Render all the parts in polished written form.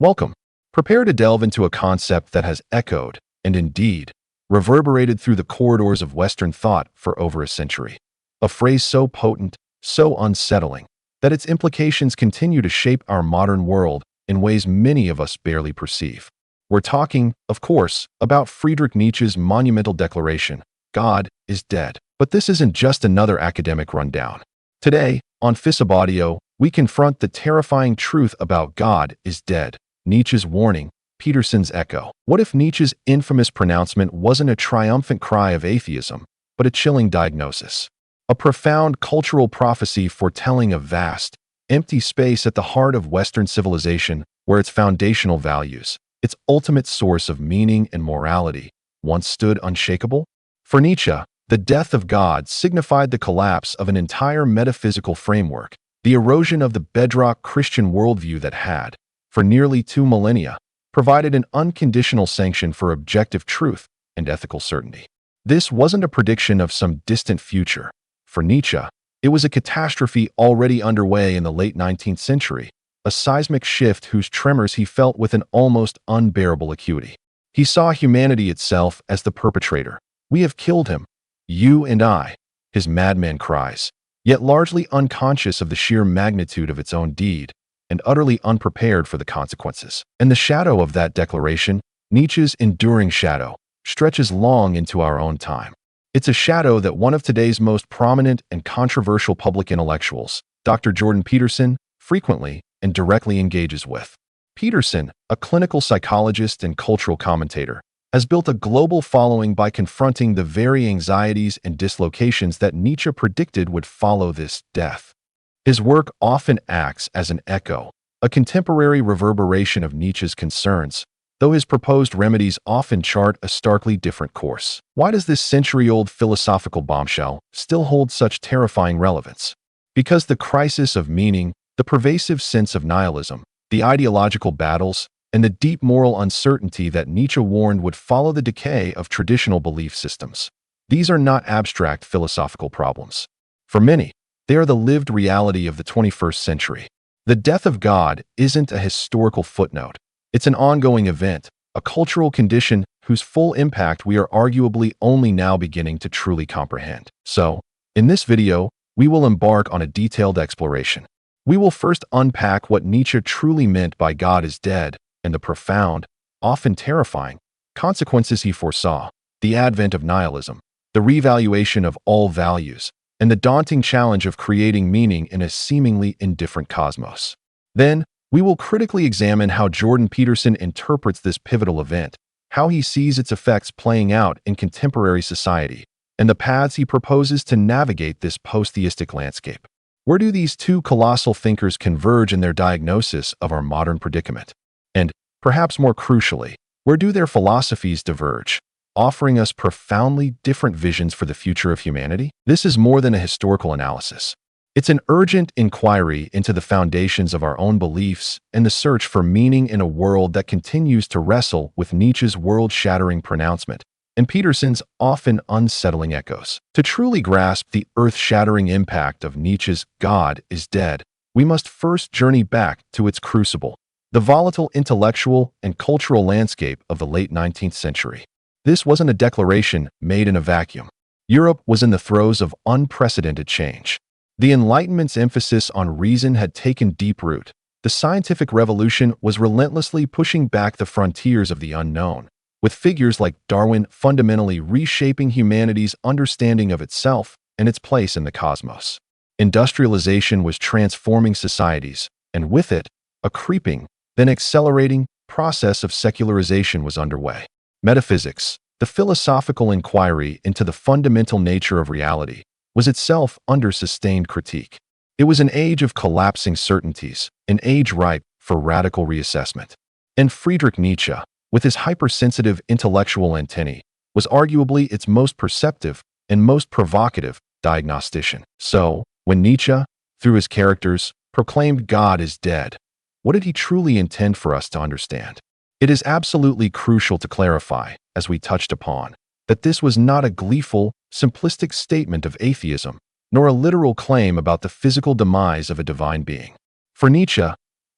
Welcome. Prepare to delve into a concept that has echoed, and indeed, reverberated through the corridors of Western thought for over a century. A phrase so potent, so unsettling, that its implications continue to shape our modern world in ways many of us barely perceive. We're talking, of course, about Friedrich Nietzsche's monumental declaration, "God is dead." But this isn't just another academic rundown. Today, on PHISUBAUDIO, we confront the terrifying truth about God is dead, Nietzsche's warning, Peterson's echo. What if Nietzsche's infamous pronouncement wasn't a triumphant cry of atheism, but a chilling diagnosis? A profound cultural prophecy foretelling a vast, empty space at the heart of Western civilization where its foundational values, its ultimate source of meaning and morality, once stood unshakable? For Nietzsche, the death of God signified the collapse of an entire metaphysical framework, the erosion of the bedrock Christian worldview that had, for nearly 2 millennia, provided an unconditional sanction for objective truth and ethical certainty. This wasn't a prediction of some distant future. For Nietzsche, it was a catastrophe already underway in the late 19th century, a seismic shift whose tremors he felt with an almost unbearable acuity. He saw humanity itself as the perpetrator. "We have killed him, you and I," his madman cries, yet largely unconscious of the sheer magnitude of its own deed and utterly unprepared for the consequences. And the shadow of that declaration, Nietzsche's enduring shadow, stretches long into our own time. It's a shadow that one of today's most prominent and controversial public intellectuals, Dr. Jordan Peterson, frequently and directly engages with. Peterson, a clinical psychologist and cultural commentator, has built a global following by confronting the very anxieties and dislocations that Nietzsche predicted would follow this death. His work often acts as an echo, a contemporary reverberation of Nietzsche's concerns, though his proposed remedies often chart a starkly different course. Why does this century-old philosophical bombshell still hold such terrifying relevance? Because the crisis of meaning, the pervasive sense of nihilism, the ideological battles, and the deep moral uncertainty that Nietzsche warned would follow the decay of traditional belief systems. These are not abstract philosophical problems. For many, they are the lived reality of the 21st century. The death of God isn't a historical footnote. It's an ongoing event, a cultural condition whose full impact we are arguably only now beginning to truly comprehend. So, in this video, we will embark on a detailed exploration. We will first unpack what Nietzsche truly meant by God is dead, and the profound, often terrifying, consequences he foresaw, the advent of nihilism, the revaluation of all values, and the daunting challenge of creating meaning in a seemingly indifferent cosmos. Then, we will critically examine how Jordan Peterson interprets this pivotal event, how he sees its effects playing out in contemporary society, and the paths he proposes to navigate this post-theistic landscape. Where do these two colossal thinkers converge in their diagnosis of our modern predicament? And, perhaps more crucially, where do their philosophies diverge, offering us profoundly different visions for the future of humanity? This is more than a historical analysis. It's an urgent inquiry into the foundations of our own beliefs and the search for meaning in a world that continues to wrestle with Nietzsche's world-shattering pronouncement and Peterson's often unsettling echoes. To truly grasp the earth-shattering impact of Nietzsche's "God is dead," we must first journey back to its crucible, the volatile intellectual and cultural landscape of the late 19th century. This wasn't a declaration made in a vacuum. Europe was in the throes of unprecedented change. The Enlightenment's emphasis on reason had taken deep root. The scientific revolution was relentlessly pushing back the frontiers of the unknown, with figures like Darwin fundamentally reshaping humanity's understanding of itself and its place in the cosmos. Industrialization was transforming societies, and with it, a creeping, then accelerating, process of secularization was underway. Metaphysics, the philosophical inquiry into the fundamental nature of reality, was itself under sustained critique. It was an age of collapsing certainties, an age ripe for radical reassessment. And Friedrich Nietzsche, with his hypersensitive intellectual antennae, was arguably its most perceptive and most provocative diagnostician. So, when Nietzsche, through his characters, proclaimed God is dead, what did he truly intend for us to understand? It is absolutely crucial to clarify, as we touched upon, that this was not a gleeful, simplistic statement of atheism, nor a literal claim about the physical demise of a divine being. For Nietzsche,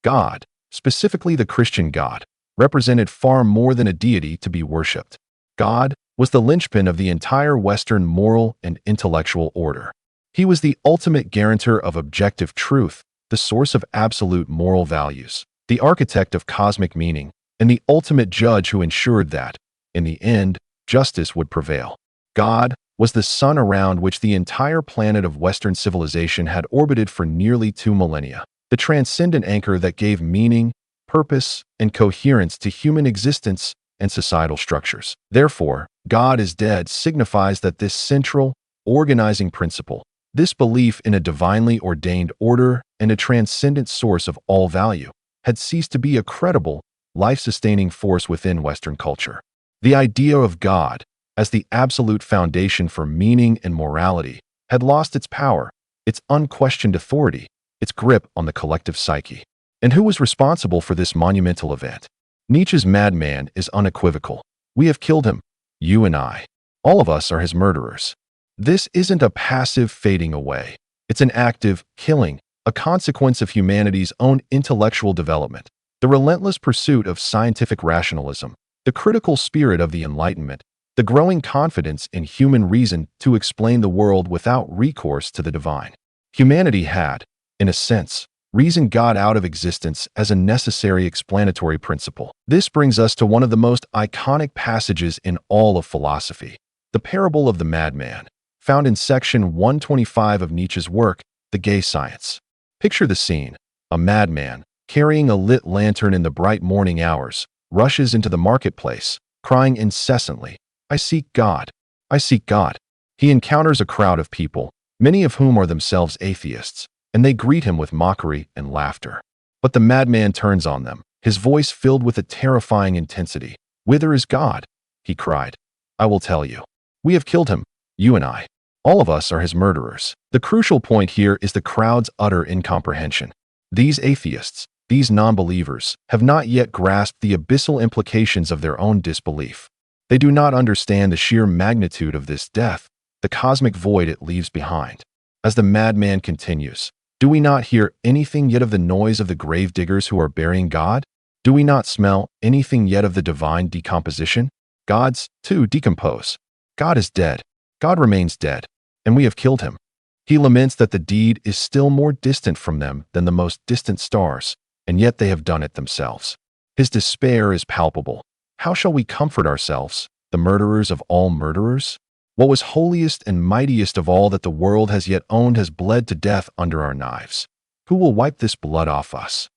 God, specifically the Christian God, represented far more than a deity to be worshipped. God was the linchpin of the entire Western moral and intellectual order. He was the ultimate guarantor of objective truth, the source of absolute moral values, the architect of cosmic meaning, and the ultimate judge who ensured that, in the end, justice would prevail. God was the sun around which the entire planet of Western civilization had orbited for nearly 2 millennia, the transcendent anchor that gave meaning, purpose, and coherence to human existence and societal structures. Therefore, God is dead signifies that this central, organizing principle, this belief in a divinely ordained order and a transcendent source of all value, had ceased to be a credible, life-sustaining force within Western culture. The idea of God, as the absolute foundation for meaning and morality, had lost its power, its unquestioned authority, its grip on the collective psyche. And who was responsible for this monumental event? Nietzsche's madman is unequivocal. We have killed him, you and I. All of us are his murderers. This isn't a passive fading away. It's an active killing, a consequence of humanity's own intellectual development, the relentless pursuit of scientific rationalism, the critical spirit of the Enlightenment, the growing confidence in human reason to explain the world without recourse to the divine. Humanity had, in a sense, reasoned God out of existence as a necessary explanatory principle. This brings us to one of the most iconic passages in all of philosophy, the parable of the madman, found in section 125 of Nietzsche's work, The Gay Science. Picture the scene. A madman, carrying a lit lantern in the bright morning hours, rushes into the marketplace, crying incessantly, "I seek God. I seek God." He encounters a crowd of people, many of whom are themselves atheists, and they greet him with mockery and laughter. But the madman turns on them, his voice filled with a terrifying intensity. "Whither is God?" he cried. "I will tell you. We have killed him, you and I. All of us are his murderers." The crucial point here is the crowd's utter incomprehension. These atheists, these non-believers, have not yet grasped the abyssal implications of their own disbelief. They do not understand the sheer magnitude of this death, the cosmic void it leaves behind. As the madman continues, "Do we not hear anything yet of the noise of the grave diggers who are burying God? Do we not smell anything yet of the divine decomposition? Gods, too, decompose. God is dead. God remains dead, and we have killed him." He laments that the deed is still more distant from them than the most distant stars, and yet they have done it themselves. His despair is palpable. How shall we comfort ourselves, the murderers of all murderers? What was holiest and mightiest of all that the world has yet owned has bled to death under our knives. Who will wipe this blood off us?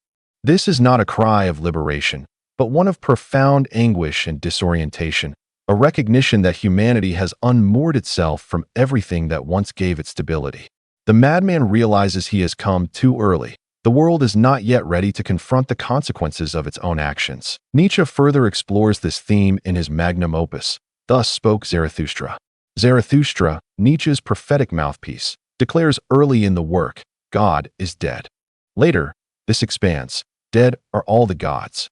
This is not a cry of liberation, but one of profound anguish and disorientation, a recognition that humanity has unmoored itself from everything that once gave it stability. The madman realizes he has come too early. The world is not yet ready to confront the consequences of its own actions. Nietzsche further explores this theme in his magnum opus, Thus Spoke Zarathustra. Zarathustra, Nietzsche's prophetic mouthpiece, declares early in the work, God is dead. Later, this expands, dead are all the gods.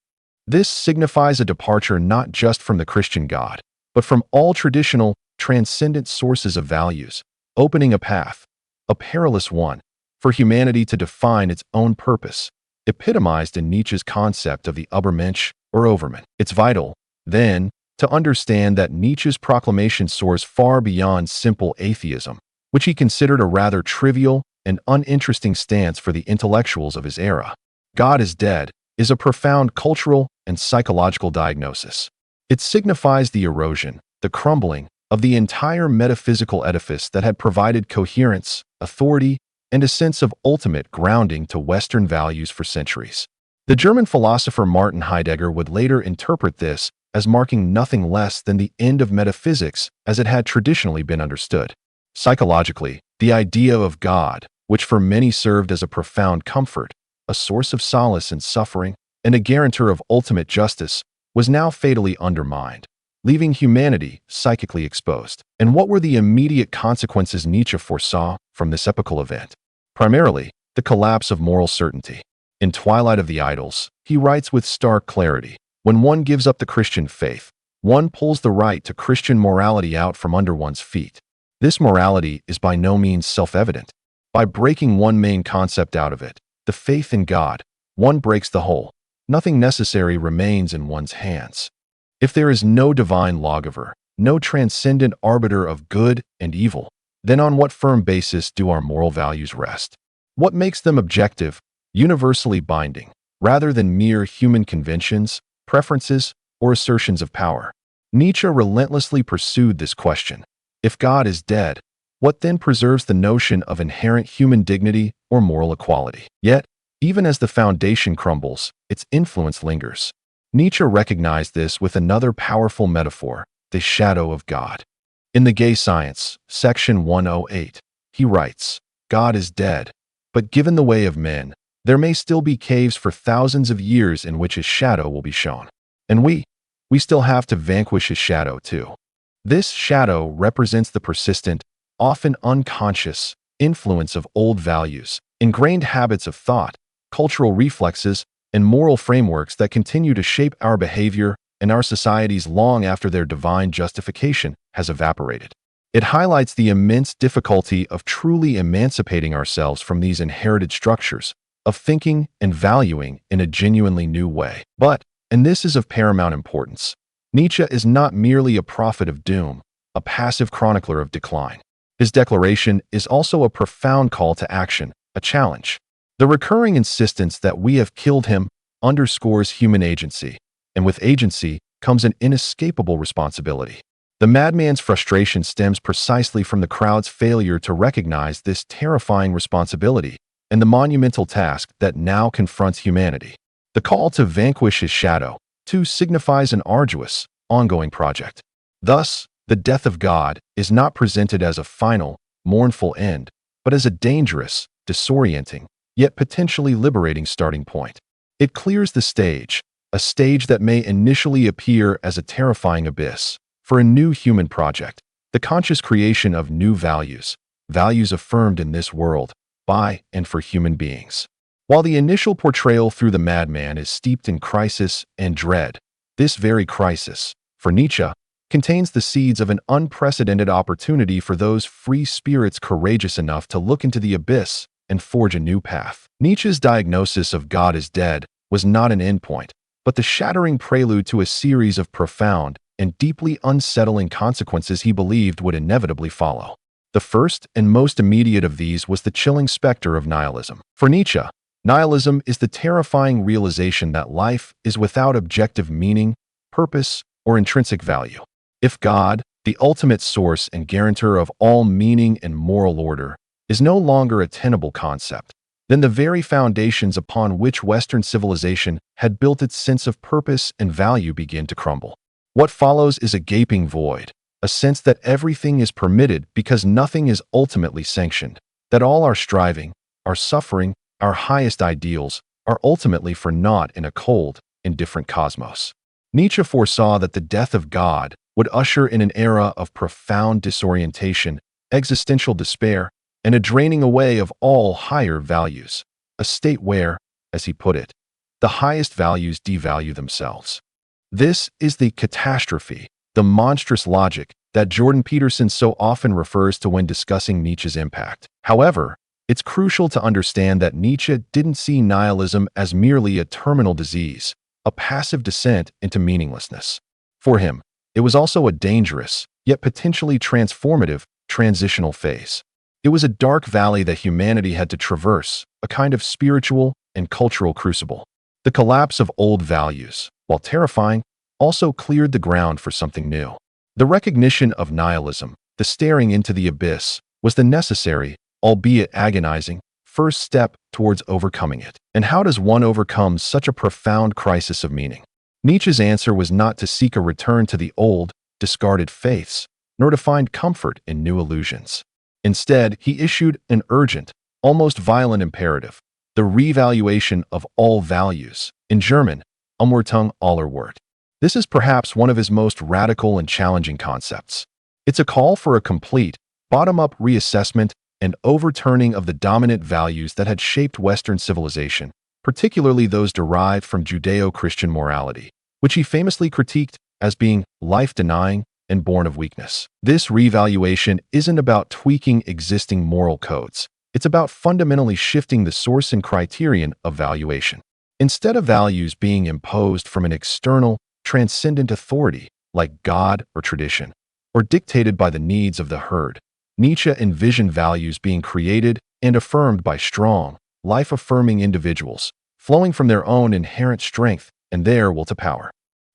This signifies a departure not just from the Christian God, but from all traditional, transcendent sources of values, opening a path, a perilous one, for humanity to define its own purpose, epitomized in Nietzsche's concept of the Übermensch or Overman. It's vital, then, to understand that Nietzsche's proclamation soars far beyond simple atheism, which he considered a rather trivial and uninteresting stance for the intellectuals of his era. God is dead is a profound cultural and psychological diagnosis. It signifies the erosion, the crumbling, of the entire metaphysical edifice that had provided coherence, authority, and a sense of ultimate grounding to Western values for centuries. The German philosopher Martin Heidegger would later interpret this as marking nothing less than the end of metaphysics as it had traditionally been understood. Psychologically, the idea of God, which for many served as a profound comfort, a source of solace in suffering, and a guarantor of ultimate justice, was now fatally undermined, leaving humanity psychically exposed. And what were the immediate consequences Nietzsche foresaw from this epochal event? Primarily, the collapse of moral certainty. In Twilight of the Idols, he writes with stark clarity, "When one gives up the Christian faith, one pulls the right to Christian morality out from under one's feet. This morality is by no means self-evident. By breaking one main concept out of it, the faith in God, one breaks the whole. nothing necessary remains in one's hands. If there is no divine lawgiver, no transcendent arbiter of good and evil, then on what firm basis do our moral values rest? What makes them objective, universally binding, rather than mere human conventions, preferences, or assertions of power? Nietzsche relentlessly pursued this question. If God is dead, what then preserves the notion of inherent human dignity or moral equality? Yet, even as the foundation crumbles, its influence lingers. Nietzsche recognized this with another powerful metaphor, the shadow of God. In The Gay Science, section 108, he writes, God is dead, but given the way of men, there may still be caves for thousands of years in which his shadow will be shown. And we still have to vanquish his shadow too. This shadow represents the persistent, often unconscious, influence of old values, ingrained habits of thought, cultural reflexes, and moral frameworks that continue to shape our behavior and our societies long after their divine justification has evaporated. It highlights the immense difficulty of truly emancipating ourselves from these inherited structures, of thinking and valuing in a genuinely new way. But, and this is of paramount importance, Nietzsche is not merely a prophet of doom, a passive chronicler of decline. His declaration is also a profound call to action, a challenge. The recurring insistence that we have killed him underscores human agency, and with agency comes an inescapable responsibility. The madman's frustration stems precisely from the crowd's failure to recognize this terrifying responsibility and the monumental task that now confronts humanity. The call to vanquish his shadow, too, signifies an arduous, ongoing project. Thus, the death of God is not presented as a final, mournful end, but as a dangerous, disorienting, yet potentially liberating starting point. It clears the stage, a stage that may initially appear as a terrifying abyss, for a new human project, the conscious creation of new values, values affirmed in this world, by and for human beings. While the initial portrayal through the madman is steeped in crisis and dread, this very crisis, for Nietzsche, contains the seeds of an unprecedented opportunity for those free spirits courageous enough to look into the abyss and forge a new path. Nietzsche's diagnosis of God as dead was not an endpoint, but the shattering prelude to a series of profound and deeply unsettling consequences he believed would inevitably follow. The first and most immediate of these was the chilling specter of nihilism. For Nietzsche, nihilism is the terrifying realization that life is without objective meaning, purpose, or intrinsic value. If God, the ultimate source and guarantor of all meaning and moral order, is no longer a tenable concept, then the very foundations upon which Western civilization had built its sense of purpose and value begin to crumble. What follows is a gaping void, a sense that everything is permitted because nothing is ultimately sanctioned, that all our striving, our suffering, our highest ideals are ultimately for naught in a cold, indifferent cosmos. Nietzsche foresaw that the death of God would usher in an era of profound disorientation, existential despair, and a draining away of all higher values, a state where, as he put it, the highest values devalue themselves. This is the catastrophe, the monstrous logic that Jordan Peterson so often refers to when discussing Nietzsche's impact. However, it's crucial to understand that Nietzsche didn't see nihilism as merely a terminal disease, a passive descent into meaninglessness. For him, it was also a dangerous, yet potentially transformative, transitional phase. It was a dark valley that humanity had to traverse, a kind of spiritual and cultural crucible. The collapse of old values, while terrifying, also cleared the ground for something new. The recognition of nihilism, the staring into the abyss, was the necessary, albeit agonizing, first step towards overcoming it. And how does one overcome such a profound crisis of meaning? Nietzsche's answer was not to seek a return to the old, discarded faiths, nor to find comfort in new illusions. Instead, he issued an urgent, almost violent imperative, the revaluation of all values, in German, Umwertung aller Wert. This is perhaps one of his most radical and challenging concepts. It's a call for a complete, bottom-up reassessment and overturning of the dominant values that had shaped Western civilization, particularly those derived from Judeo-Christian morality, which he famously critiqued as being life-denying and born of weakness. This revaluation isn't about tweaking existing moral codes. It's about fundamentally shifting the source and criterion of valuation. Instead of values being imposed from an external, transcendent authority like God or tradition, or dictated by the needs of the herd, Nietzsche envisioned values being created and affirmed by strong, life-affirming individuals, flowing from their own inherent strength and their will to power.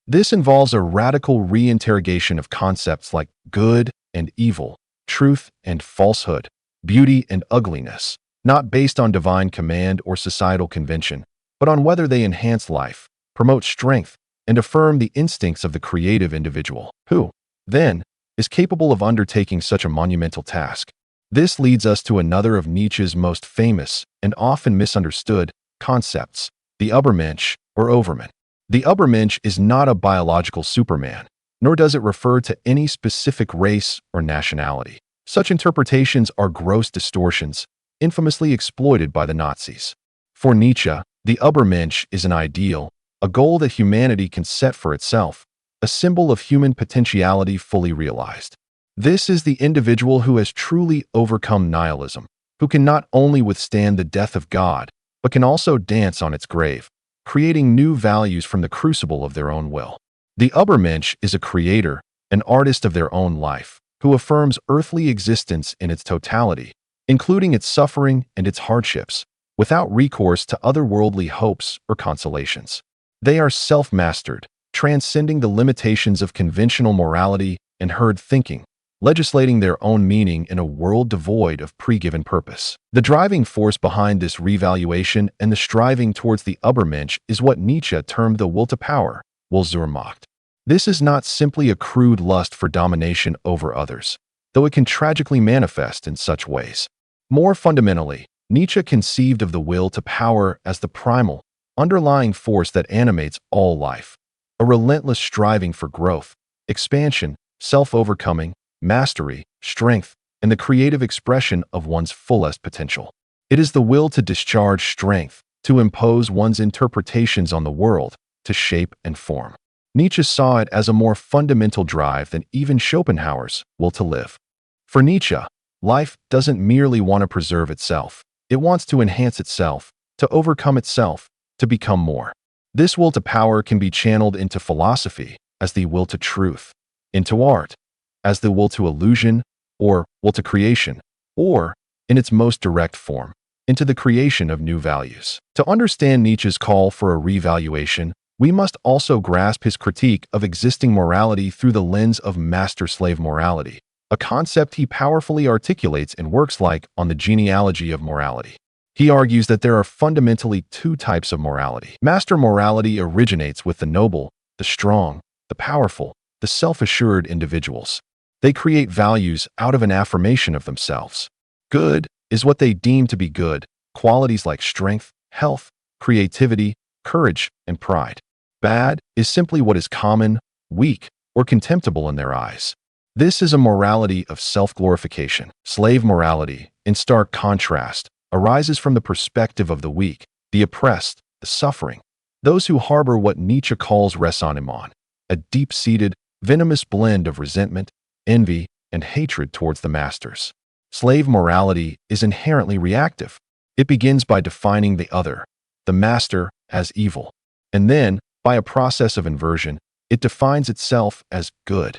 This involves a radical reinterrogation of concepts like good and evil, truth and falsehood, beauty and ugliness, not based on divine command or societal convention, but on whether they enhance life, promote strength, and affirm the instincts of the creative individual, who, then, is capable of undertaking such a monumental task. This leads us to another of Nietzsche's most famous and often misunderstood concepts, the Übermensch or Overman. The Übermensch is not a biological Superman, nor does it refer to any specific race or nationality. Such interpretations are gross distortions, infamously exploited by the Nazis. For Nietzsche, the Übermensch is an ideal, a goal that humanity can set for itself, a symbol of human potentiality fully realized. This is the individual who has truly overcome nihilism, who can not only withstand the death of God, but can also dance on its grave, creating new values from the crucible of their own will. The Übermensch is a creator, an artist of their own life, who affirms earthly existence in its totality, including its suffering and its hardships, without recourse to otherworldly hopes or consolations. They are self-mastered, transcending the limitations of conventional morality and herd thinking, legislating their own meaning in a world devoid of pre-given purpose. The driving force behind this revaluation and the striving towards the Übermensch is what Nietzsche termed the will to power, Willzurmacht. This is not simply a crude lust for domination over others, though it can tragically manifest in such ways. More fundamentally, Nietzsche conceived of the will to power as the primal, underlying force that animates all life, a relentless striving for growth, expansion, self-overcoming, mastery, strength, and the creative expression of one's fullest potential. It is the will to discharge strength, to impose one's interpretations on the world, to shape and form. Nietzsche saw it as a more fundamental drive than even Schopenhauer's will to live. For Nietzsche, life doesn't merely want to preserve itself. It wants to enhance itself, to overcome itself, to become more. This will to power can be channeled into philosophy as the will to truth, into art as the will to illusion or will to creation, or, in its most direct form, into the creation of new values. To understand Nietzsche's call for a revaluation, we must also grasp his critique of existing morality through the lens of master-slave morality, a concept he powerfully articulates in works like On the Genealogy of Morality. He argues that there are fundamentally two types of morality. Master morality originates with the noble, the strong, the powerful, the self-assured individuals. They create values out of an affirmation of themselves. Good is what they deem to be good, qualities like strength, health, creativity, courage, and pride. Bad is simply what is common, weak, or contemptible in their eyes. This is a morality of self-glorification. Slave morality, in stark contrast, arises from the perspective of the weak, the oppressed, the suffering, those who harbor what Nietzsche calls ressentiment, a deep-seated, venomous blend of resentment, envy, and hatred towards the masters. Slave morality is inherently reactive. It begins by defining the other, the master, as evil, and then, by a process of inversion, it defines itself as good.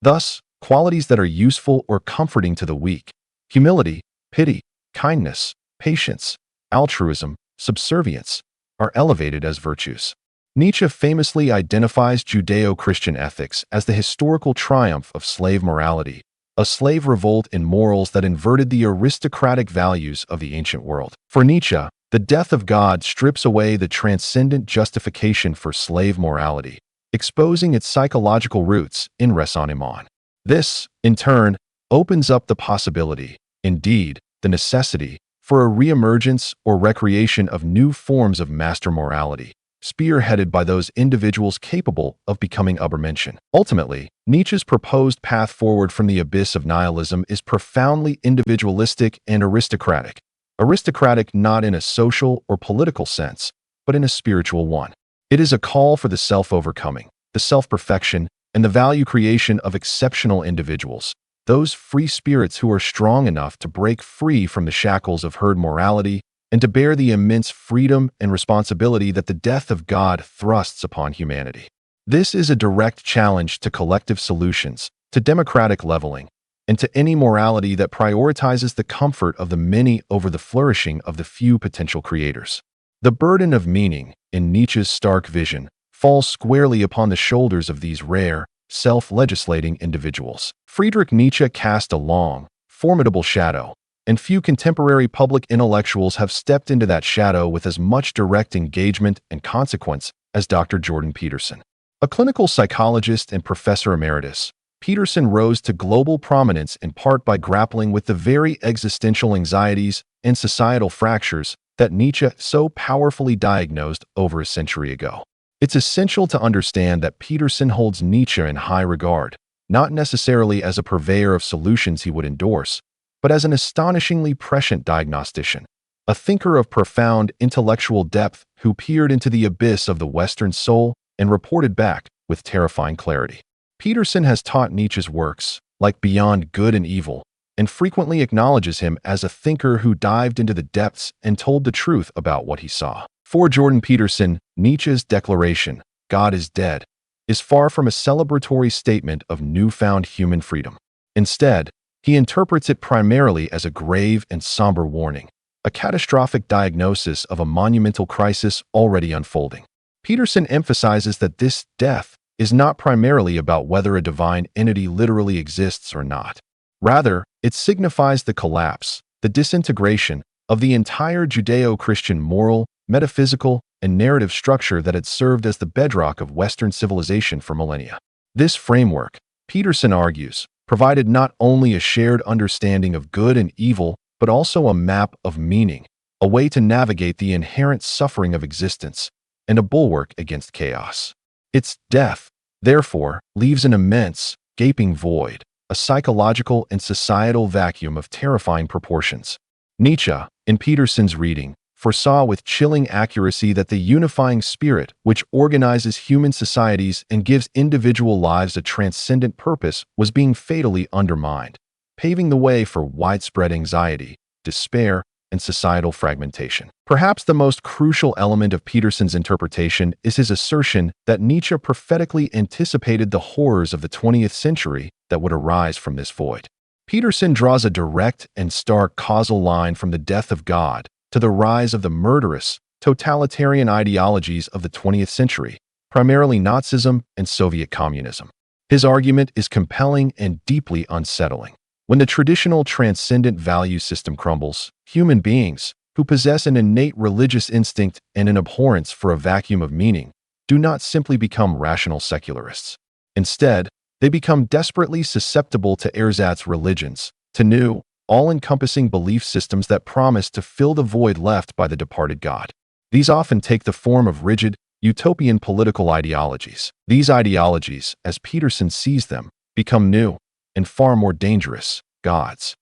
Thus, qualities that are useful or comforting to the weak, humility, pity, kindness, patience, altruism, subservience, are elevated as virtues. Nietzsche famously identifies Judeo-Christian ethics as the historical triumph of slave morality, a slave revolt in morals that inverted the aristocratic values of the ancient world. For Nietzsche, the death of God strips away the transcendent justification for slave morality, exposing its psychological roots in ressentiment. This, in turn, opens up the possibility, indeed, the necessity, for a reemergence or recreation of new forms of master morality, spearheaded by those individuals capable of becoming Übermenschen. Ultimately, Nietzsche's proposed path forward from the abyss of nihilism is profoundly individualistic and aristocratic. Aristocratic not in a social or political sense, but in a spiritual one. It is a call for the self-overcoming, the self-perfection, and the value creation of exceptional individuals, those free spirits who are strong enough to break free from the shackles of herd morality and to bear the immense freedom and responsibility that the death of God thrusts upon humanity. This is a direct challenge to collective solutions, to democratic leveling, and to any morality that prioritizes the comfort of the many over the flourishing of the few potential creators. The burden of meaning, in Nietzsche's stark vision, falls squarely upon the shoulders of these rare, self-legislating individuals. Friedrich Nietzsche cast a long, formidable shadow, and few contemporary public intellectuals have stepped into that shadow with as much direct engagement and consequence as Dr. Jordan Peterson. A clinical psychologist and professor emeritus, Peterson rose to global prominence in part by grappling with the very existential anxieties and societal fractures that Nietzsche so powerfully diagnosed over a century ago. It's essential to understand that Peterson holds Nietzsche in high regard, not necessarily as a purveyor of solutions he would endorse, but as an astonishingly prescient diagnostician, a thinker of profound intellectual depth who peered into the abyss of the Western soul and reported back with terrifying clarity. Peterson has taught Nietzsche's works, like Beyond Good and Evil, and frequently acknowledges him as a thinker who dived into the depths and told the truth about what he saw. For Jordan Peterson, Nietzsche's declaration, "God is dead," is far from a celebratory statement of newfound human freedom. Instead, he interprets it primarily as a grave and somber warning, a catastrophic diagnosis of a monumental crisis already unfolding. Peterson emphasizes that this death is not primarily about whether a divine entity literally exists or not. Rather, it signifies the collapse, the disintegration of the entire Judeo-Christian moral, metaphysical, and narrative structure that had served as the bedrock of Western civilization for millennia. This framework, Peterson argues, provided not only a shared understanding of good and evil, but also a map of meaning, a way to navigate the inherent suffering of existence, and a bulwark against chaos. Its death, therefore, leaves an immense, gaping void, a psychological and societal vacuum of terrifying proportions. Nietzsche, in Peterson's reading, foresaw with chilling accuracy that the unifying spirit which organizes human societies and gives individual lives a transcendent purpose was being fatally undermined, paving the way for widespread anxiety, despair, and societal fragmentation. Perhaps the most crucial element of Peterson's interpretation is his assertion that Nietzsche prophetically anticipated the horrors of the 20th century that would arise from this void. Peterson draws a direct and stark causal line from the death of God to the rise of the murderous, totalitarian ideologies of the 20th century, primarily Nazism and Soviet communism. His argument is compelling and deeply unsettling. When the traditional transcendent value system crumbles, human beings, who possess an innate religious instinct and an abhorrence for a vacuum of meaning, do not simply become rational secularists. Instead, they become desperately susceptible to ersatz religions, to new, all-encompassing belief systems that promise to fill the void left by the departed God. These often take the form of rigid, utopian political ideologies. These ideologies, as Peterson sees them, become new, and far more dangerous, gods.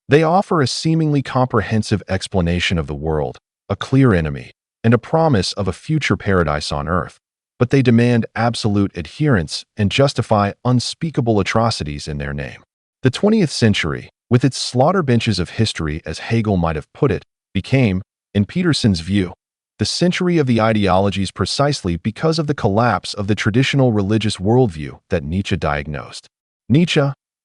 They offer a seemingly comprehensive explanation of the world, a clear enemy, and a promise of a future paradise on earth, but they demand absolute adherence and justify unspeakable atrocities in their name. The 20th century, with its slaughter benches of history, as Hegel might have put it, became, in Peterson's view, the century of the ideologies precisely because of the collapse of the traditional religious worldview that Nietzsche diagnosed. Nietzsche,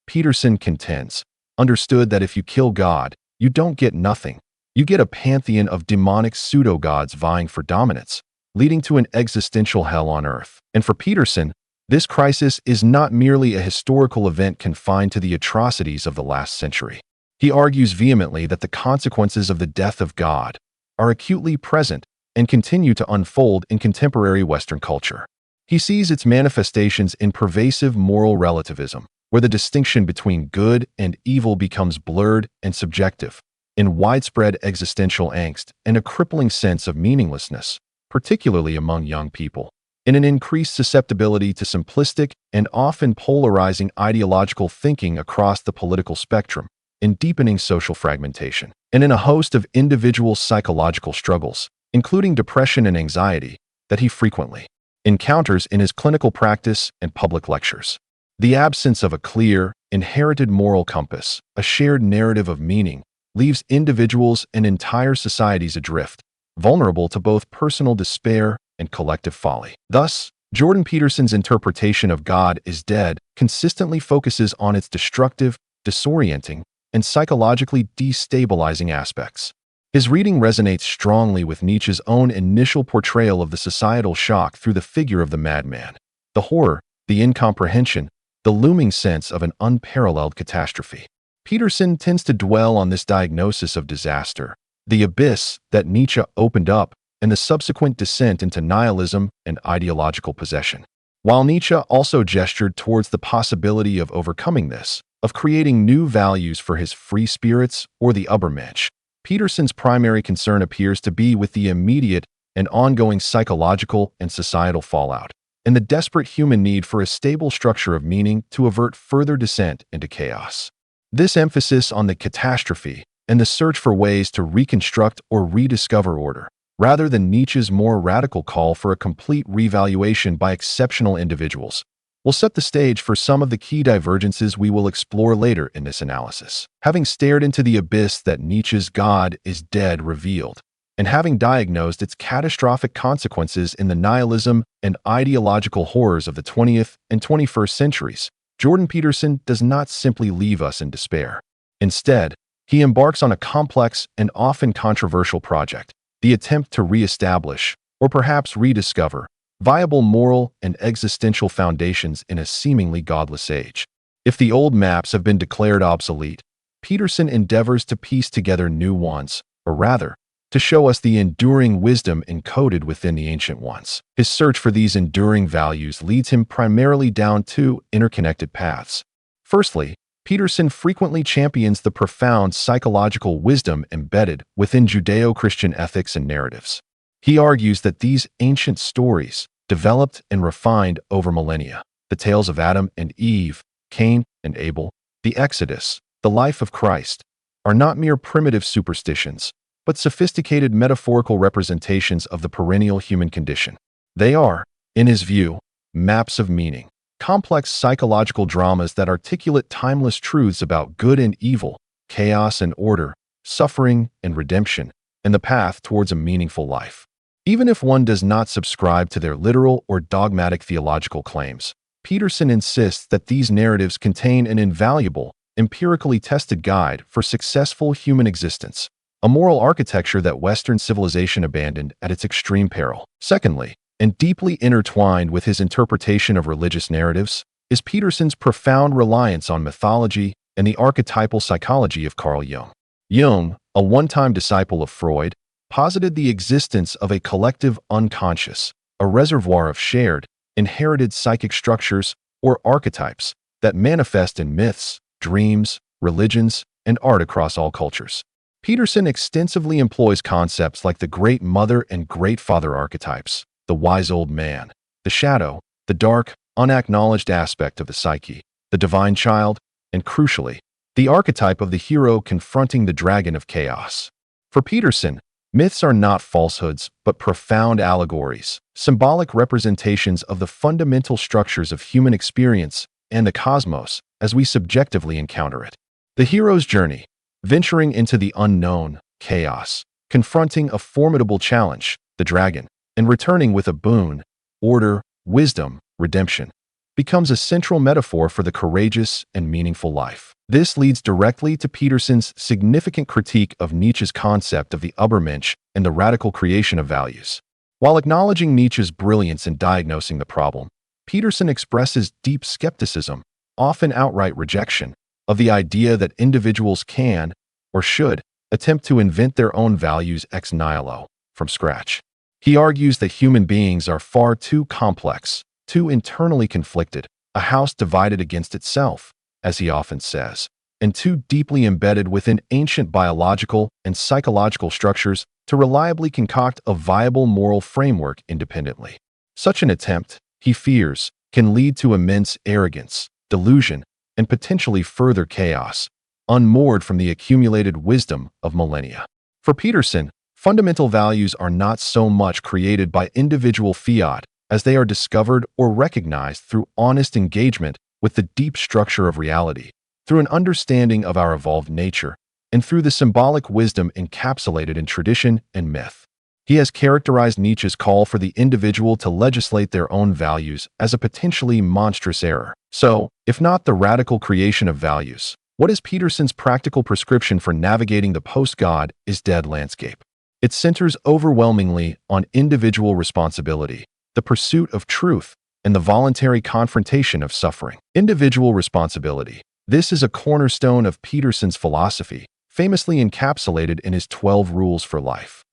Peterson contends, understood that if you kill God, you don't get nothing. You get a pantheon of demonic pseudo-gods vying for dominance, leading to an existential hell on earth. And for Peterson, this crisis is not merely a historical event confined to the atrocities of the last century. He argues vehemently that the consequences of the death of God are acutely present and continue to unfold in contemporary Western culture. He sees its manifestations in pervasive moral relativism, where the distinction between good and evil becomes blurred and subjective, in widespread existential angst and a crippling sense of meaninglessness, particularly among young people, in an increased susceptibility to simplistic and often polarizing ideological thinking across the political spectrum, in deepening social fragmentation, and in a host of individual psychological struggles, including depression and anxiety, that he frequently encounters in his clinical practice and public lectures. The absence of a clear, inherited moral compass, a shared narrative of meaning, leaves individuals and entire societies adrift, vulnerable to both personal despair and collective folly. Thus, Jordan Peterson's interpretation of God is dead consistently focuses on its destructive, disorienting, and psychologically destabilizing aspects. His reading resonates strongly with Nietzsche's own initial portrayal of the societal shock through the figure of the madman. The horror, the incomprehension, the looming sense of an unparalleled catastrophe. Peterson tends to dwell on this diagnosis of disaster, the abyss that Nietzsche opened up, and the subsequent descent into nihilism and ideological possession. While Nietzsche also gestured towards the possibility of overcoming this, of creating new values for his free spirits or the Übermensch, Peterson's primary concern appears to be with the immediate and ongoing psychological and societal fallout, and the desperate human need for a stable structure of meaning to avert further descent into chaos. This emphasis on the catastrophe and the search for ways to reconstruct or rediscover order, rather than Nietzsche's more radical call for a complete revaluation by exceptional individuals, will set the stage for some of the key divergences we will explore later in this analysis. Having stared into the abyss that Nietzsche's God is dead revealed, and having diagnosed its catastrophic consequences in the nihilism and ideological horrors of the 20th and 21st centuries, Jordan Peterson does not simply leave us in despair. Instead, he embarks on a complex and often controversial project, the attempt to reestablish, or perhaps rediscover, viable moral and existential foundations in a seemingly godless age. If the old maps have been declared obsolete, Peterson endeavors to piece together new ones, or rather, to show us the enduring wisdom encoded within the ancient ones. His search for these enduring values leads him primarily down two interconnected paths. Firstly, Peterson frequently champions the profound psychological wisdom embedded within Judeo-Christian ethics and narratives. He argues that these ancient stories, developed and refined over millennia, the tales of Adam and Eve, Cain and Abel, the Exodus, the life of Christ, are not mere primitive superstitions, but sophisticated metaphorical representations of the perennial human condition. They are, in his view, maps of meaning, complex psychological dramas that articulate timeless truths about good and evil, chaos and order, suffering and redemption, and the path towards a meaningful life. Even if one does not subscribe to their literal or dogmatic theological claims, Peterson insists that these narratives contain an invaluable, empirically tested guide for successful human existence, a moral architecture that Western civilization abandoned at its extreme peril. Secondly, and deeply intertwined with his interpretation of religious narratives, is Peterson's profound reliance on mythology and the archetypal psychology of Carl Jung. Jung, a one-time disciple of Freud, posited the existence of a collective unconscious, a reservoir of shared, inherited psychic structures or archetypes that manifest in myths, dreams, religions, and art across all cultures. Peterson extensively employs concepts like the Great Mother and Great Father archetypes, the wise old man, the shadow, the dark, unacknowledged aspect of the psyche, the divine child, and crucially, the archetype of the hero confronting the dragon of chaos. For Peterson, myths are not falsehoods, but profound allegories, symbolic representations of the fundamental structures of human experience and the cosmos as we subjectively encounter it. The hero's journey, venturing into the unknown, chaos, confronting a formidable challenge, the dragon, and returning with a boon, order, wisdom, redemption, becomes a central metaphor for the courageous and meaningful life. This leads directly to Peterson's significant critique of Nietzsche's concept of the Übermensch and the radical creation of values. While acknowledging Nietzsche's brilliance in diagnosing the problem, Peterson expresses deep skepticism, often outright rejection, of the idea that individuals can, or should, attempt to invent their own values ex nihilo, from scratch. He argues that human beings are far too complex, too internally conflicted, a house divided against itself, as he often says, and too deeply embedded within ancient biological and psychological structures to reliably concoct a viable moral framework independently. Such an attempt, he fears, can lead to immense arrogance, delusion, and potentially further chaos, unmoored from the accumulated wisdom of millennia. For Peterson, fundamental values are not so much created by individual fiat as they are discovered or recognized through honest engagement with the deep structure of reality, through an understanding of our evolved nature, and through the symbolic wisdom encapsulated in tradition and myth. He has characterized Nietzsche's call for the individual to legislate their own values as a potentially monstrous error. So, if not the radical creation of values, what is Peterson's practical prescription for navigating the post-God is dead landscape? It centers overwhelmingly on individual responsibility, the pursuit of truth, and the voluntary confrontation of suffering. Individual responsibility. This is a cornerstone of Peterson's philosophy, famously encapsulated in his 12 Rules for Life.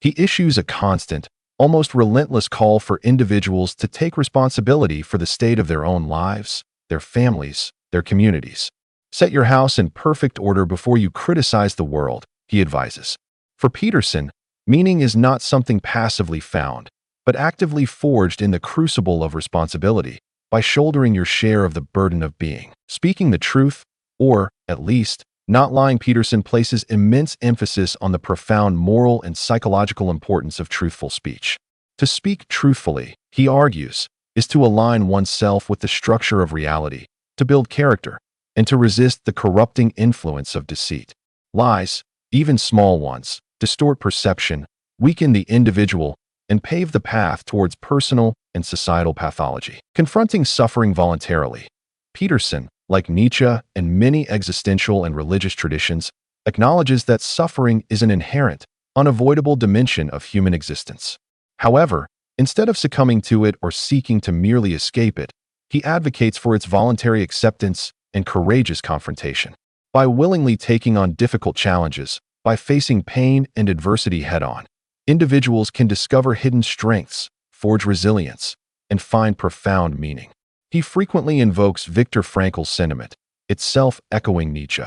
He issues a constant, almost relentless call for individuals to take responsibility for the state of their own lives, their families, their communities. Set your house in perfect order before you criticize the world, he advises. For Peterson, meaning is not something passively found, but actively forged in the crucible of responsibility, by shouldering your share of the burden of being. Speaking the truth, or, at least, not lying. Peterson places immense emphasis on the profound moral and psychological importance of truthful speech. To speak truthfully, he argues, is to align oneself with the structure of reality, to build character, and to resist the corrupting influence of deceit. Lies, even small ones, distort perception, weaken the individual, and pave the path towards personal and societal pathology. Confronting suffering voluntarily. Peterson, like Nietzsche and many existential and religious traditions, acknowledges that suffering is an inherent, unavoidable dimension of human existence. However, instead of succumbing to it or seeking to merely escape it, he advocates for its voluntary acceptance and courageous confrontation. By willingly taking on difficult challenges, by facing pain and adversity head-on, individuals can discover hidden strengths, forge resilience, and find profound meaning. He frequently invokes Viktor Frankl's sentiment, itself echoing Nietzsche.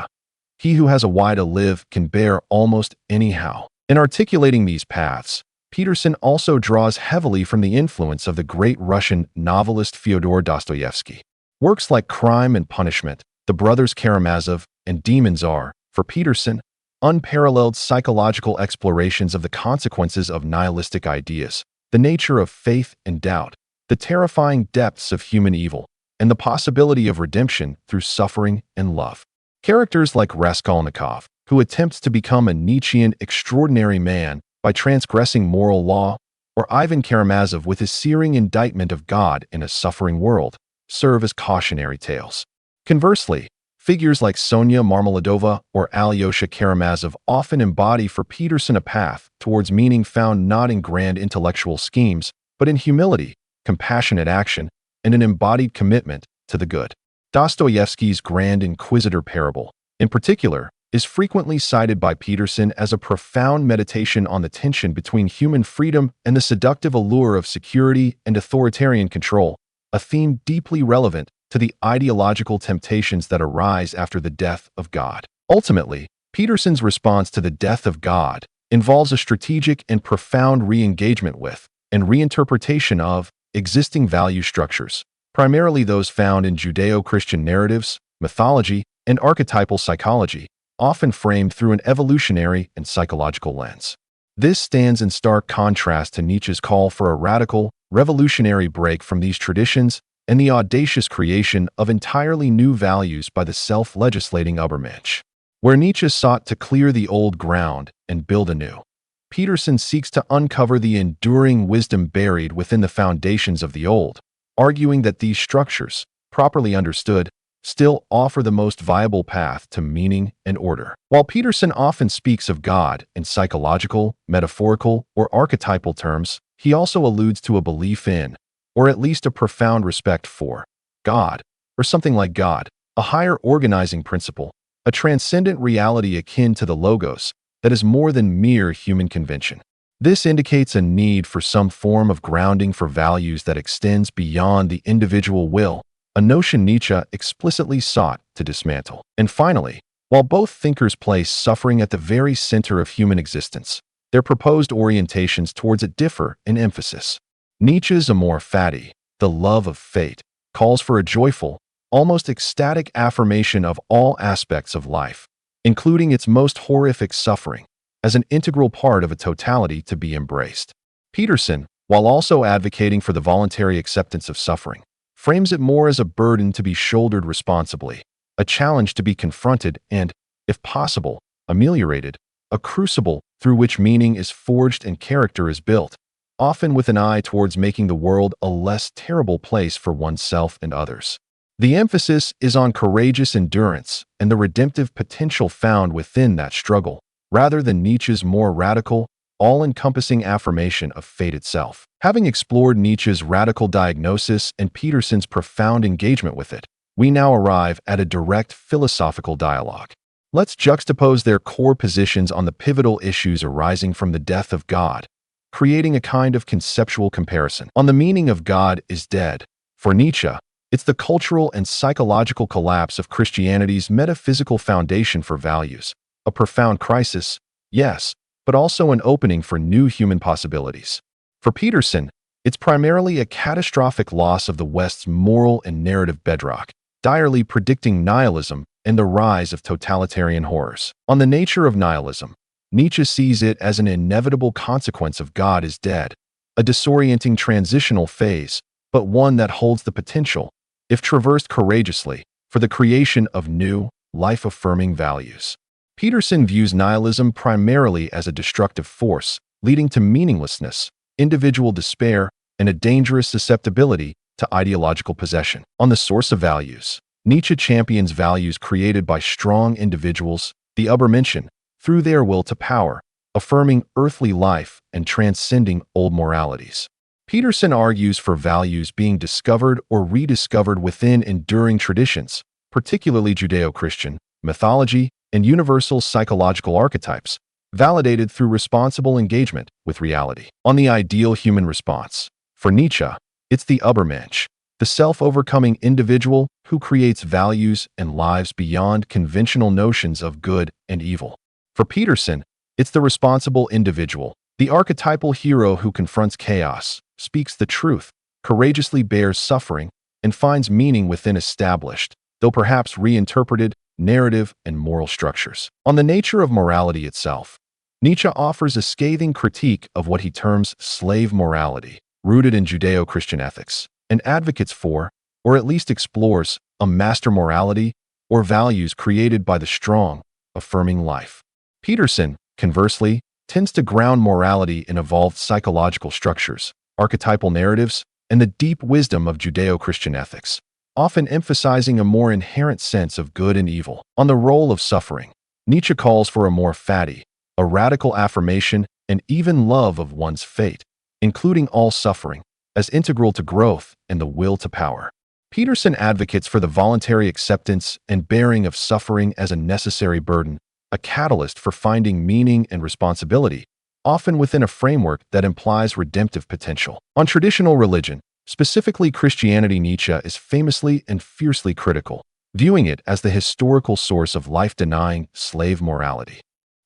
He who has a why to live can bear almost anyhow. In articulating these paths, Peterson also draws heavily from the influence of the great Russian novelist Fyodor Dostoevsky. Works like Crime and Punishment, The Brothers Karamazov, and Demons are, for Peterson, unparalleled psychological explorations of the consequences of nihilistic ideas, the nature of faith and doubt, the terrifying depths of human evil, and the possibility of redemption through suffering and love. Characters like Raskolnikov, who attempts to become a Nietzschean extraordinary man by transgressing moral law, or Ivan Karamazov with his searing indictment of God in a suffering world, serve as cautionary tales. Conversely, figures like Sonia Marmeladova or Alyosha Karamazov often embody for Peterson a path towards meaning found not in grand intellectual schemes, but in humility, compassionate action, and an embodied commitment to the good. Dostoevsky's Grand Inquisitor parable, in particular, is frequently cited by Peterson as a profound meditation on the tension between human freedom and the seductive allure of security and authoritarian control, a theme deeply relevant to the ideological temptations that arise after the death of God. Ultimately, Peterson's response to the death of God involves a strategic and profound re-engagement with and reinterpretation of existing value structures, primarily those found in Judeo-Christian narratives, mythology, and archetypal psychology, often framed through an evolutionary and psychological lens. This stands in stark contrast to Nietzsche's call for a radical, revolutionary break from these traditions and the audacious creation of entirely new values by the self-legislating Übermensch. Where Nietzsche sought to clear the old ground and build anew, Peterson seeks to uncover the enduring wisdom buried within the foundations of the old, arguing that these structures, properly understood, still offer the most viable path to meaning and order. While Peterson often speaks of God in psychological, metaphorical, or archetypal terms, he also alludes to a belief in, or at least a profound respect for, God, or something like God, a higher organizing principle, a transcendent reality akin to the logos that is more than mere human convention. This indicates a need for some form of grounding for values that extends beyond the individual will, a notion Nietzsche explicitly sought to dismantle. And finally, while both thinkers place suffering at the very center of human existence, their proposed orientations towards it differ in emphasis. Nietzsche's amor fati, the love of fate, calls for a joyful, almost ecstatic affirmation of all aspects of life, including its most horrific suffering, as an integral part of a totality to be embraced. Peterson, while also advocating for the voluntary acceptance of suffering, frames it more as a burden to be shouldered responsibly, a challenge to be confronted and, if possible, ameliorated, a crucible through which meaning is forged and character is built, often with an eye towards making the world a less terrible place for oneself and others. The emphasis is on courageous endurance and the redemptive potential found within that struggle, rather than Nietzsche's more radical, all-encompassing affirmation of fate itself. Having explored Nietzsche's radical diagnosis and Peterson's profound engagement with it, we now arrive at a direct philosophical dialogue. Let's juxtapose their core positions on the pivotal issues arising from the death of God, creating a kind of conceptual comparison. On the meaning of God is dead. For Nietzsche, it's the cultural and psychological collapse of Christianity's metaphysical foundation for values. A profound crisis, yes, but also an opening for new human possibilities. For Peterson, it's primarily a catastrophic loss of the West's moral and narrative bedrock, direly predicting nihilism and the rise of totalitarian horrors. On the nature of nihilism, Nietzsche sees it as an inevitable consequence of God is dead, a disorienting transitional phase, but one that holds the potential, if traversed courageously, for the creation of new, life-affirming values. Peterson views nihilism primarily as a destructive force, leading to meaninglessness, individual despair, and a dangerous susceptibility to ideological possession. On the source of values, Nietzsche champions values created by strong individuals, the Übermenschen, through their will to power, affirming earthly life and transcending old moralities. Peterson argues for values being discovered or rediscovered within enduring traditions, particularly Judeo-Christian, mythology, and universal psychological archetypes, validated through responsible engagement with reality. On the ideal human response, for Nietzsche, it's the Übermensch, the self-overcoming individual who creates values and lives beyond conventional notions of good and evil. For Peterson, it's the responsible individual, the archetypal hero who confronts chaos, speaks the truth, courageously bears suffering, and finds meaning within established, though perhaps reinterpreted, narrative and moral structures. On the nature of morality itself, Nietzsche offers a scathing critique of what he terms slave morality, rooted in Judeo-Christian ethics, and advocates for, or at least explores, a master morality or values created by the strong, affirming life. Peterson, conversely, tends to ground morality in evolved psychological structures, archetypal narratives, and the deep wisdom of Judeo-Christian ethics, often emphasizing a more inherent sense of good and evil. On the role of suffering, Nietzsche calls for a more fatty, a radical affirmation and even love of one's fate, including all suffering, as integral to growth and the will to power. Peterson advocates for the voluntary acceptance and bearing of suffering as a necessary burden, a catalyst for finding meaning and responsibility, often within a framework that implies redemptive potential. On traditional religion, specifically Christianity, Nietzsche is famously and fiercely critical, viewing it as the historical source of life-denying slave morality.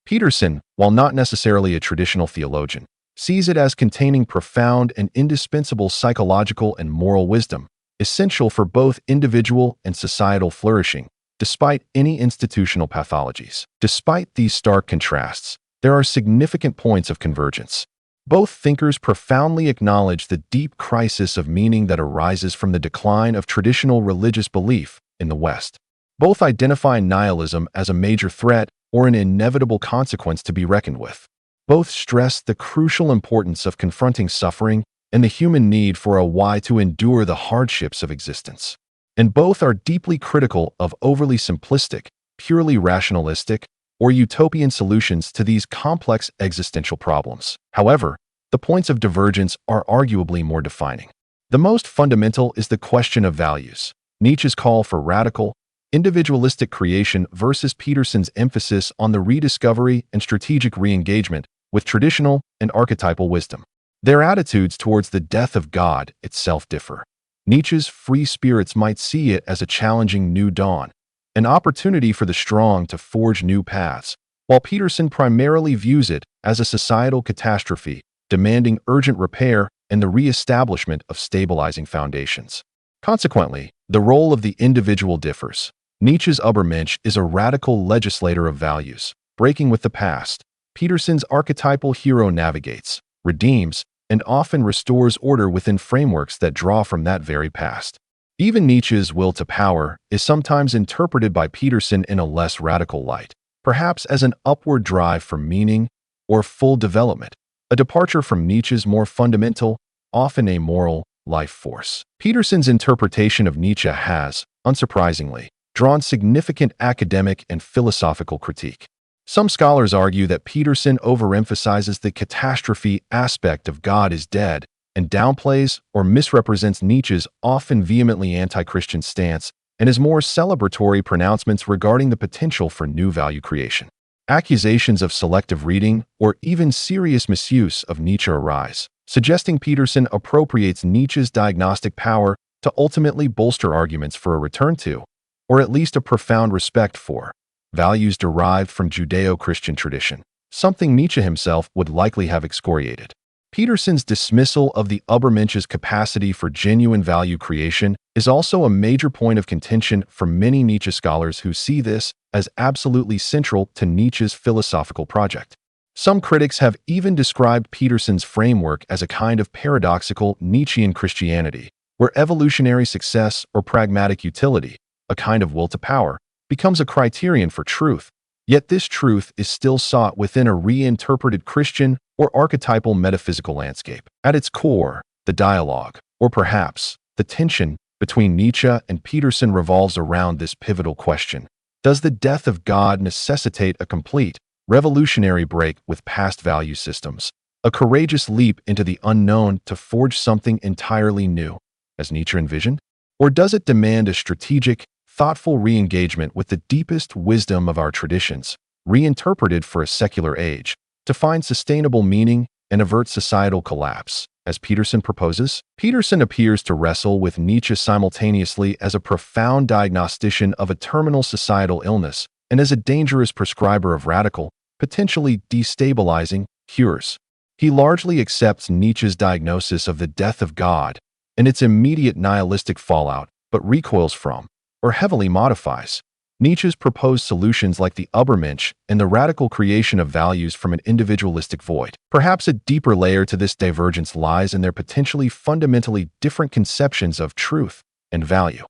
Peterson, while not necessarily a traditional theologian, sees it as containing profound and indispensable psychological and moral wisdom, essential for both individual and societal flourishing, despite any institutional pathologies. Despite these stark contrasts, there are significant points of convergence. Both thinkers profoundly acknowledge the deep crisis of meaning that arises from the decline of traditional religious belief in the West. Both identify nihilism as a major threat or an inevitable consequence to be reckoned with. Both stress the crucial importance of confronting suffering and the human need for a why to endure the hardships of existence. And both are deeply critical of overly simplistic, purely rationalistic, or utopian solutions to these complex existential problems. However, the points of divergence are arguably more defining. The most fundamental is the question of values, Nietzsche's call for radical, individualistic creation versus Peterson's emphasis on the rediscovery and strategic re-engagement with traditional and archetypal wisdom. Their attitudes towards the death of God itself differ. Nietzsche's free spirits might see it as a challenging new dawn, an opportunity for the strong to forge new paths, while Peterson primarily views it as a societal catastrophe, demanding urgent repair and the re-establishment of stabilizing foundations. Consequently, the role of the individual differs. Nietzsche's Übermensch is a radical legislator of values, breaking with the past. Peterson's archetypal hero navigates, redeems, and often restores order within frameworks that draw from that very past. Even Nietzsche's will to power is sometimes interpreted by Peterson in a less radical light. perhaps as an upward drive for meaning or full development, a departure from Nietzsche's more fundamental, often amoral, life force. Peterson's interpretation of Nietzsche has, unsurprisingly, drawn significant academic and philosophical critique. Some scholars argue that Peterson overemphasizes the catastrophe aspect of God is dead and downplays or misrepresents Nietzsche's often vehemently anti-Christian stance and his more celebratory pronouncements regarding the potential for new value creation. Accusations of selective reading or even serious misuse of Nietzsche arise, suggesting Peterson appropriates Nietzsche's diagnostic power to ultimately bolster arguments for a return to, or at least a profound respect for, values derived from Judeo-Christian tradition, something Nietzsche himself would likely have excoriated. Peterson's dismissal of the Übermensch's capacity for genuine value creation is also a major point of contention for many Nietzsche scholars who see this as absolutely central to Nietzsche's philosophical project. Some critics have even described Peterson's framework as a kind of paradoxical Nietzschean Christianity, where evolutionary success or pragmatic utility, a kind of will to power, becomes a criterion for truth, yet this truth is still sought within a reinterpreted Christian or archetypal metaphysical landscape. At its core, the dialogue, or perhaps the tension between Nietzsche and Peterson revolves around this pivotal question. Does the death of God necessitate a complete, revolutionary break with past value systems, a courageous leap into the unknown to forge something entirely new, as Nietzsche envisioned? Or does it demand a strategic, thoughtful re-engagement with the deepest wisdom of our traditions, reinterpreted for a secular age, to find sustainable meaning and avert societal collapse, as Peterson proposes? Peterson appears to wrestle with Nietzsche simultaneously as a profound diagnostician of a terminal societal illness and as a dangerous prescriber of radical, potentially destabilizing, cures. He largely accepts Nietzsche's diagnosis of the death of God and its immediate nihilistic fallout, but recoils from, or heavily modifies, Nietzsche's proposed solutions like the Übermensch and the radical creation of values from an individualistic void. Perhaps a deeper layer to this divergence lies in their potentially fundamentally different conceptions of truth and value.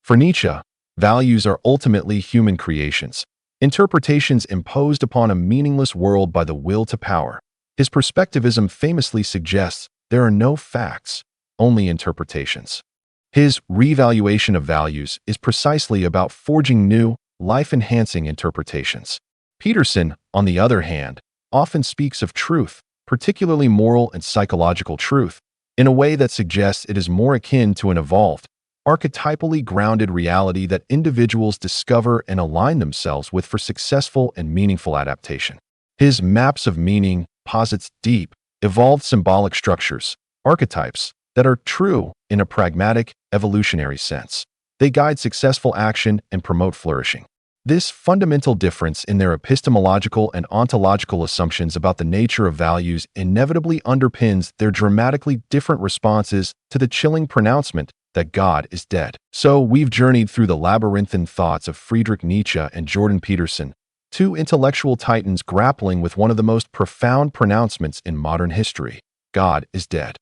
For Nietzsche, values are ultimately human creations, interpretations imposed upon a meaningless world by the will to power. His perspectivism famously suggests there are no facts, only interpretations. His revaluation of values is precisely about forging new, life-enhancing interpretations. Peterson, on the other hand, often speaks of truth, particularly moral and psychological truth, in a way that suggests it is more akin to an evolved, archetypally grounded reality that individuals discover and align themselves with for successful and meaningful adaptation. His maps of meaning posits deep, evolved symbolic structures, archetypes, that are true in a pragmatic, evolutionary sense. They guide successful action and promote flourishing. This fundamental difference in their epistemological and ontological assumptions about the nature of values inevitably underpins their dramatically different responses to the chilling pronouncement that God is dead. So we've journeyed through the labyrinthine thoughts of Friedrich Nietzsche and Jordan Peterson, two intellectual titans grappling with one of the most profound pronouncements in modern history: God is dead.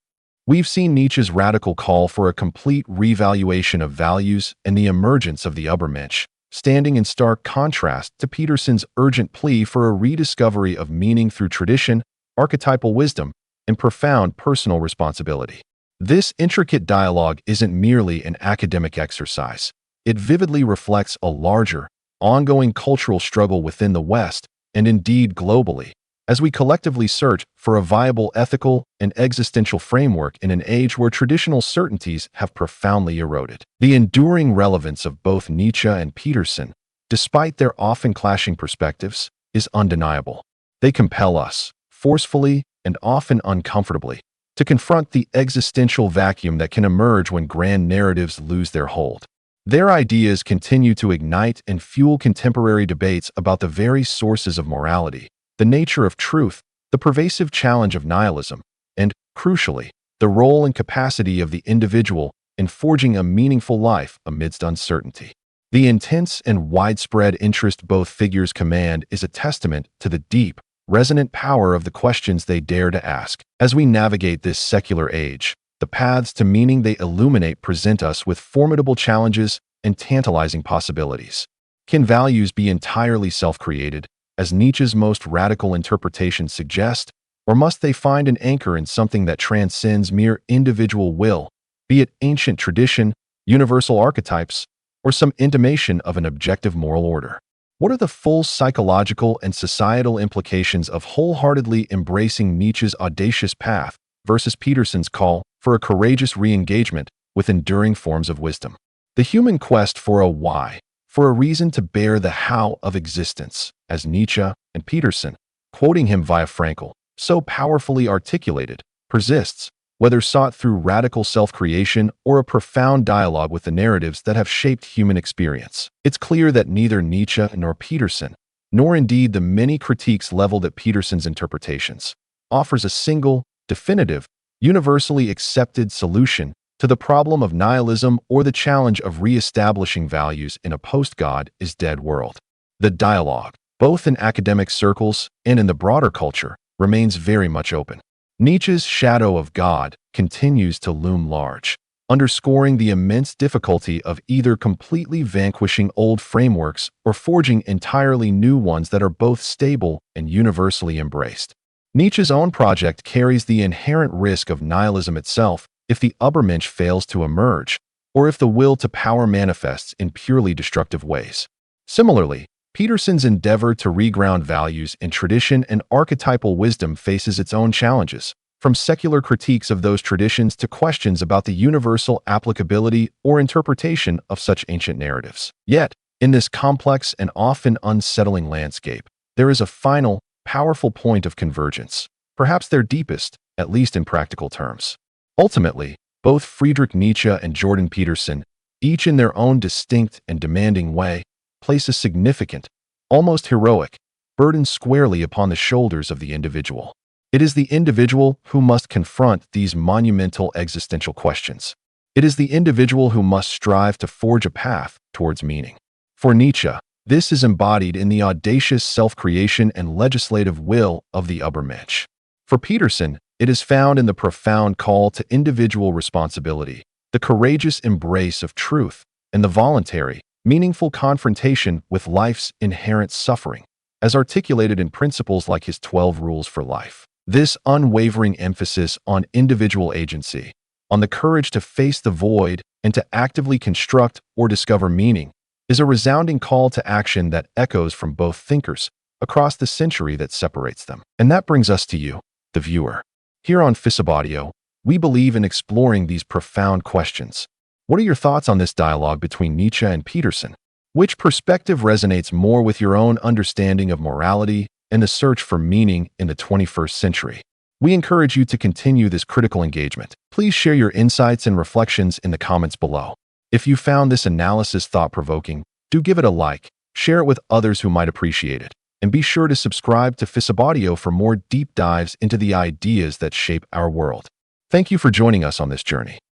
We've seen Nietzsche's radical call for a complete revaluation of values and the emergence of the Übermensch, standing in stark contrast to Peterson's urgent plea for a rediscovery of meaning through tradition, archetypal wisdom, and profound personal responsibility. This intricate dialogue isn't merely an academic exercise. It vividly reflects a larger, ongoing cultural struggle within the West, and indeed globally, as we collectively search for a viable ethical and existential framework in an age where traditional certainties have profoundly eroded. The enduring relevance of both Nietzsche and Peterson, despite their often clashing perspectives, is undeniable. They compel us, forcefully and often uncomfortably, to confront the existential vacuum that can emerge when grand narratives lose their hold. Their ideas continue to ignite and fuel contemporary debates about the very sources of morality, the nature of truth, the pervasive challenge of nihilism, and, crucially, the role and capacity of the individual in forging a meaningful life amidst uncertainty. The intense and widespread interest both figures command is a testament to the deep, resonant power of the questions they dare to ask. As we navigate this secular age, the paths to meaning they illuminate present us with formidable challenges and tantalizing possibilities. Can values be entirely self-created, as Nietzsche's most radical interpretations suggest, or must they find an anchor in something that transcends mere individual will, be it ancient tradition, universal archetypes, or some intimation of an objective moral order? What are the full psychological and societal implications of wholeheartedly embracing Nietzsche's audacious path versus Peterson's call for a courageous re-engagement with enduring forms of wisdom? The human quest for a why, for a reason to bear the how of existence, as Nietzsche and Peterson, quoting him via Frankl, so powerfully articulated, persists, whether sought through radical self-creation or a profound dialogue with the narratives that have shaped human experience. It's clear that neither Nietzsche nor Peterson, nor indeed the many critiques leveled at Peterson's interpretations, offers a single, definitive, universally accepted solution to the problem of nihilism or the challenge of re-establishing values in a post-God is dead world. The dialogue, both in academic circles and in the broader culture, remains very much open. Nietzsche's shadow of God continues to loom large, underscoring the immense difficulty of either completely vanquishing old frameworks or forging entirely new ones that are both stable and universally embraced. Nietzsche's own project carries the inherent risk of nihilism itself if the Übermensch fails to emerge, or if the will to power manifests in purely destructive ways. Similarly, Peterson's endeavor to reground values in tradition and archetypal wisdom faces its own challenges, from secular critiques of those traditions to questions about the universal applicability or interpretation of such ancient narratives. Yet, in this complex and often unsettling landscape, there is a final, powerful point of convergence, perhaps their deepest, at least in practical terms. Ultimately, both Friedrich Nietzsche and Jordan Peterson, each in their own distinct and demanding way, place a significant, almost heroic, burden squarely upon the shoulders of the individual. It is the individual who must confront these monumental existential questions. It is the individual who must strive to forge a path towards meaning. For Nietzsche, this is embodied in the audacious self-creation and legislative will of the Übermensch. For Peterson, it is found in the profound call to individual responsibility, the courageous embrace of truth, and the voluntary, meaningful confrontation with life's inherent suffering, as articulated in principles like his 12 Rules for Life. This unwavering emphasis on individual agency, on the courage to face the void and to actively construct or discover meaning, is a resounding call to action that echoes from both thinkers across the century that separates them. And that brings us to you, the viewer. Here on PHISUBAUDIO, we believe in exploring these profound questions. What are your thoughts on this dialogue between Nietzsche and Peterson? Which perspective resonates more with your own understanding of morality and the search for meaning in the 21st century? We encourage you to continue this critical engagement. Please share your insights and reflections in the comments below. If you found this analysis thought-provoking, do give it a like, share it with others who might appreciate it, and be sure to subscribe to PHISUBAUDIO for more deep dives into the ideas that shape our world. Thank you for joining us on this journey.